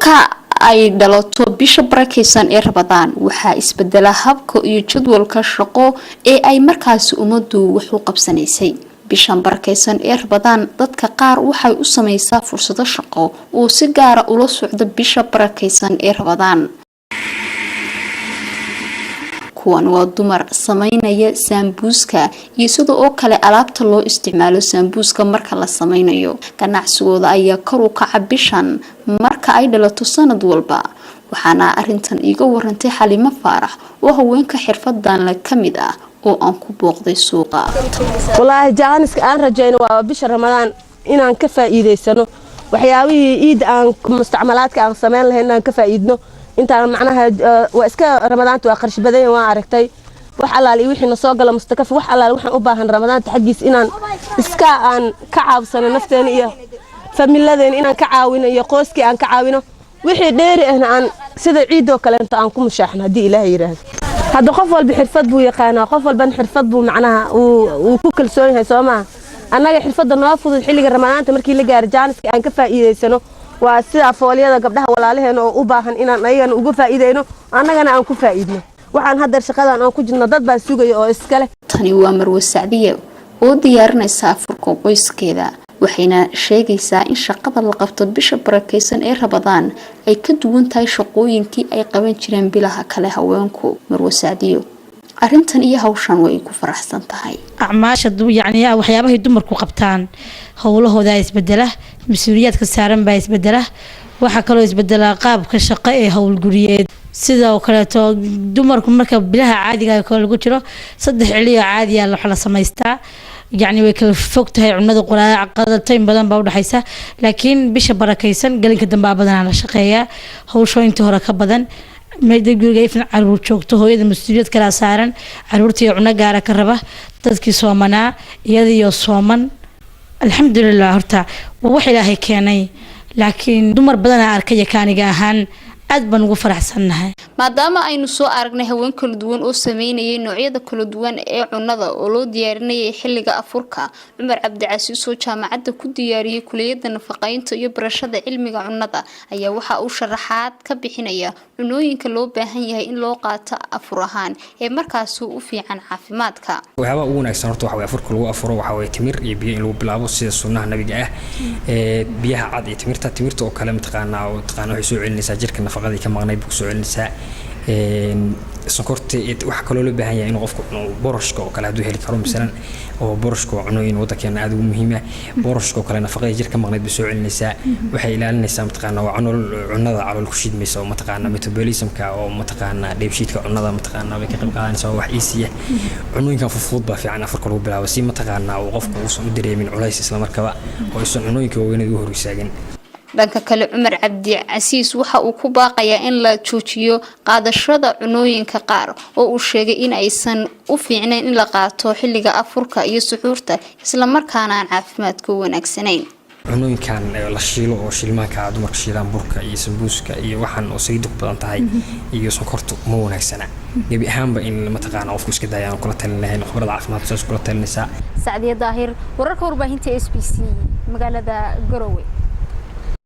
marka ay dhalato bisha barakeysan ee Ramadaan waxa isbedela habka iyo jadwalka shaqo ee ay markaas umadu wax u qabsanaysay bishan barakeysan ee Ramadaan dadka qaar waxay u sameeysaa fursado shaqo oo si gaar ah ula socda bisha barakeysan ee Ramadaan kuwan waa dumar sameynaya sambuuska iyo sidoo kale alaabta loo isticmaalo sambuuska marka la sameynayo ganacsigooda ayaa kor u kaca bishan marka ay dhalato sanad walba waxaana arintan iiga warantay Xalimo Faarax oo haweenka xirfadan la kamid ah oo aan ku booqday suuqa wallahi jaaniska aan rajayno waa bisha Ramadaan inaan ka faa'iideysano waxyaabihii iid aan mustacmalaadka aan sameyn lahayn aan ka faa'iidno inta macnaha waa iska Ramadaanta waa qarsh badan waa aragtay wax allaali wixii soo gala mustakaf wax allaali waxaan u baahan Ramadaanta xaqiis inaan iska aan ka caawsano nafteena iyo familiyadeena inaan ka caawino iyo qoyskii aan ka caawino wixii dheeri ahna aan sida ciido kale inta aan ku mushaxno hadii Ilaahay yiraahdo hada qof walba xirfad buu yaqaan qof walba xirfad buu macnaha uu ku kalsoon yahay Soomaa anaga xirfadda noo fudud xilliga Ramadaanta markii la gaaro jaaniska aan ka faa'iideysano waa sida fooliyada gabdhaha walaalaheena oo u baahan inaan ayagana uga faa'iideyno annagana aan ku faa'iidno waxaan hadda shaqadan aan ku jirno dad baa sugaya oo iskale tani waa Marwo Sacdiye oo diyaarinaysa afurka qoyskeeda waxayna sheegaysaa in shaqada la qabto bisha barakeysan ee Ramadaan ay ka duwan tahay shaqooyinkii ay qaban jireen bilaha kale haweenku Marwo Sacdiye arintan iyo hawshan way ku faraxsan tahay acmaasha yani waxyaabaha dumarku qabtaan hawlahooda isbedela mas'uuliyadka saaran baa isbedela waxa kale oo isbedela qaabka shaqo ee hawl guriyeed sidoo kale dumarku marka bilaha caadiga ah oo lagu jiro saddex xilliyo caadi ah la sameystaa يعني وكل فوقت هاي عمده قراءة قدرتين بدن بعود حيسة لكن بيش بركيسن قالين كدم بدن على شقية هو شو انت هرا كبدن ما يقدر يفن عرور شوكته هو إذا مستويات كلا سعرا عرورتي عنا جارة كربة تذكي صومنا يدي يصومن الحمد لله هرتا ووحي هي كاني لكن دمر بدنا أركية كاني جاهن aad baan ugu faraxsanahay maadaama aynu soo aragnay haween kala duwan oo sameynayay noocyada kala duwan ee cunnada oo loo diyaarinayay xilliga afurka Umar Cabdicasiis oo jaamacadda ku diyaariyay kulliyadda nafaqeynta iyo barashada cilmiga cunnada ayaa waxa uu sharaxaad ka bixinaya cunooyinka loo baahan yahay in loo qaato afur ahaan ee markaas u fiican caafimaadka waxyaaba ugu wanaagsan horta waxa way afurka lagu afuro waxa way timir iyo biyo in lagu bilaabo sida sunnaha nabiga ah biyaha cad iyo timirta oo kale mataqaanaa waxay soo celinaysaa jirka nafaqada ka maqnay buu soo celinaysaa sonkorta wax kale loo baahan yahay in qofku boroshka oo kale haduu heli karo misalan oo boroshka cunooyin wadankeena aad ugu muhiim ah boroshka oo kale nafaqada jirka maqnay buu soo celinaysaa waxay ilaalinaysaa mataqaanaa waa cunnada calool ku shidmaysa oo mataqaanaa metabolismka oo mataqaanaa dheebshiidka cunnada mataqaanaa way ka qayb qaadanaysaa wax iisiya cunooyinkan fudud baa fiican afurka lagu bilaabo si mataqaanaa oo qofku uu u dareemin culays isla markaba oo isu cunooyinka waaweyn ugu horreysaagan dhanka kale Umar Cabdicasiis waxa uu ku baaqayaa in la joojiyo qaadashada cunooyinka qaar oo uu sheegay in aysan u fiicnayn in la qaato xilliga afurka iyo suxuurta isla markaana aan caafimaadku wanaagsanayn cunooyinkan la shiilo oo shilmaanka dumarka shiilaan burka iyo sambuuska iyo waxan oo sayid badan tahay iyo sonkortu ma wanaagsana gabi ahaanba in mataqaana qofku iska daayaan kula talinayn khibrad caafimaad soo kula talinaysa Sacdiye Daahir wararka warbaahinta SBC magaalada Garowe